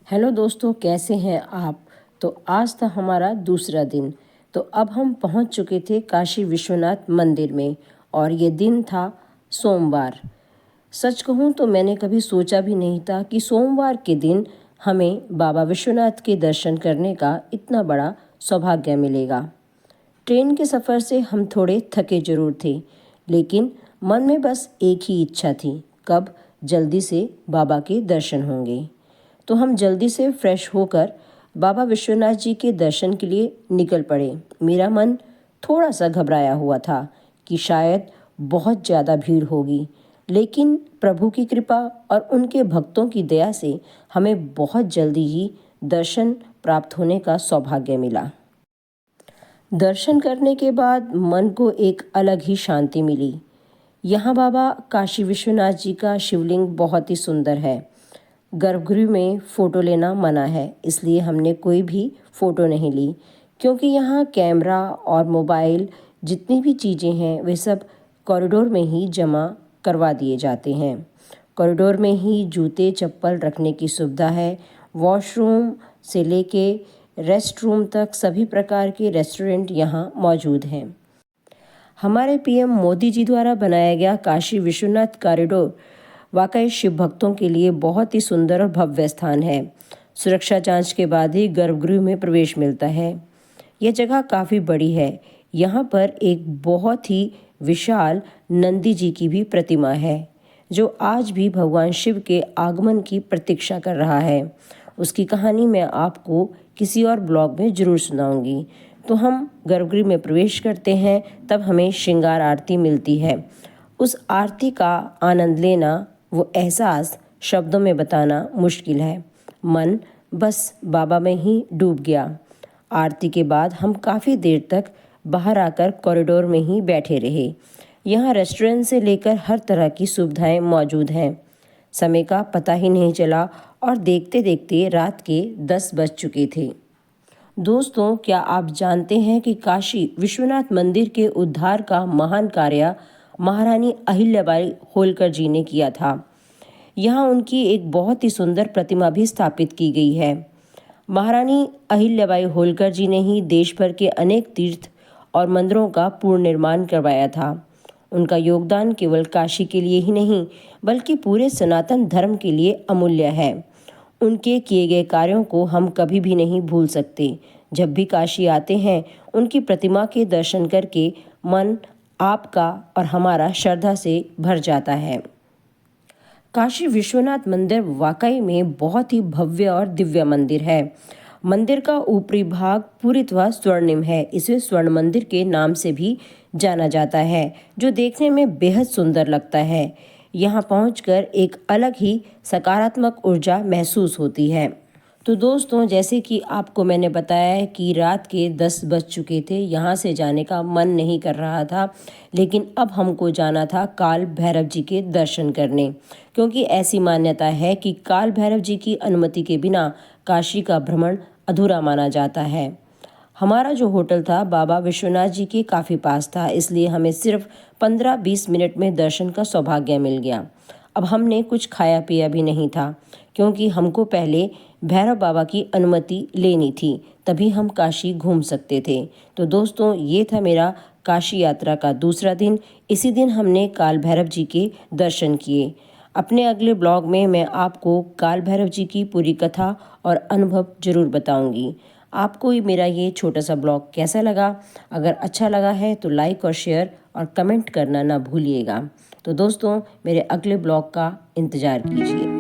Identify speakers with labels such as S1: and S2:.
S1: Hello दोस्तों, कैसे हैं आप। तो आज था हमारा दूसरा दिन। तो अब हम पहुंच चुके थे काशी विश्वनाथ मंदिर में और ये दिन था सोमवार। सच कहूं तो मैंने कभी सोचा भी नहीं था कि सोमवार के दिन हमें बाबा विश्वनाथ के दर्शन करने का इतना बड़ा सौभाग्य मिलेगा। ट्रेन के सफ़र से हम थोड़े थके जरूर थे, लेकिन मन में बस एक ही इच्छा थी, कब जल्दी से बाबा के दर्शन होंगे। तो हम जल्दी से फ्रेश होकर बाबा विश्वनाथ जी के दर्शन के लिए निकल पड़े। मेरा मन थोड़ा सा घबराया हुआ था कि शायद बहुत ज़्यादा भीड़ होगी, लेकिन प्रभु की कृपा और उनके भक्तों की दया से हमें बहुत जल्दी ही दर्शन प्राप्त होने का सौभाग्य मिला। दर्शन करने के बाद मन को एक अलग ही शांति मिली। यहाँ बाबा काशी विश्वनाथ जी का शिवलिंग बहुत ही सुंदर है। गर्भगृह में फ़ोटो लेना मना है, इसलिए हमने कोई भी फ़ोटो नहीं ली, क्योंकि यहाँ कैमरा और मोबाइल जितनी भी चीज़ें हैं वे सब कॉरिडोर में ही जमा करवा दिए जाते हैं। कॉरिडोर में ही जूते चप्पल रखने की सुविधा है। वॉशरूम से लेके रेस्ट रूम तक सभी प्रकार के रेस्टोरेंट यहाँ मौजूद हैं। हमारे पीएम मोदी जी द्वारा बनाया गया काशी विश्वनाथ कॉरिडोर वाकई शिव भक्तों के लिए बहुत ही सुंदर और भव्य स्थान है। सुरक्षा जांच के बाद ही गर्भगृह में प्रवेश मिलता है। यह जगह काफ़ी बड़ी है। यहाँ पर एक बहुत ही विशाल नंदी जी की भी प्रतिमा है, जो आज भी भगवान शिव के आगमन की प्रतीक्षा कर रहा है। उसकी कहानी मैं आपको किसी और ब्लॉग में ज़रूर सुनाऊंगी। तो हम गर्भगृह में प्रवेश करते हैं, तब हमें श्रृंगार आरती मिलती है। उस आरती का आनंद लेना, वो एहसास शब्दों में बताना मुश्किल है। मन बस बाबा में ही डूब गया। आरती के बाद हम काफ़ी देर तक बाहर आकर कॉरिडोर में ही बैठे रहे। यहाँ रेस्टोरेंट से लेकर हर तरह की सुविधाएं मौजूद हैं। समय का पता ही नहीं चला और देखते देखते रात के 10 बज चुके थे। दोस्तों, क्या आप जानते हैं कि काशी विश्वनाथ मंदिर के उद्धार का महान कार्य महारानी अहिल्याबाई होलकर जी ने किया था। यहाँ उनकी एक बहुत ही सुंदर प्रतिमा भी स्थापित की गई है। महारानी अहिल्याबाई होलकर जी ने ही देश भर के अनेक तीर्थ और मंदिरों का पूर्ण निर्माण करवाया था। उनका योगदान केवल काशी के लिए ही नहीं, बल्कि पूरे सनातन धर्म के लिए अमूल्य है। उनके किए गए कार्यों को हम कभी भी नहीं भूल सकते। जब भी काशी आते हैं, उनकी प्रतिमा के दर्शन करके मन आपका और हमारा श्रद्धा से भर जाता है। काशी विश्वनाथ मंदिर वाकई में बहुत ही भव्य और दिव्य मंदिर है। मंदिर का ऊपरी भाग पूरी तरह स्वर्णिम है। इसे स्वर्ण मंदिर के नाम से भी जाना जाता है, जो देखने में बेहद सुंदर लगता है। यहाँ पहुंचकर एक अलग ही सकारात्मक ऊर्जा महसूस होती है। तो दोस्तों, जैसे कि आपको मैंने बताया है कि रात के 10 बज चुके थे, यहाँ से जाने का मन नहीं कर रहा था, लेकिन अब हमको जाना था काल भैरव जी के दर्शन करने, क्योंकि ऐसी मान्यता है कि काल भैरव जी की अनुमति के बिना काशी का भ्रमण अधूरा माना जाता है। हमारा जो होटल था बाबा विश्वनाथ जी के काफ़ी पास था, इसलिए हमें सिर्फ 15-20 मिनट में दर्शन का सौभाग्य मिल गया। अब हमने कुछ खाया पिया भी नहीं था, क्योंकि हमको पहले भैरव बाबा की अनुमति लेनी थी, तभी हम काशी घूम सकते थे। तो दोस्तों, ये था मेरा काशी यात्रा का दूसरा दिन। इसी दिन हमने काल भैरव जी के दर्शन किए। अपने अगले ब्लॉग में मैं आपको काल भैरव जी की पूरी कथा और अनुभव जरूर बताऊंगी। आपको मेरा ये छोटा सा ब्लॉग कैसा लगा? अगर अच्छा लगा है तो लाइक और शेयर और कमेंट करना ना भूलिएगा। तो दोस्तों, मेरे अगले ब्लॉग का इंतज़ार कीजिए।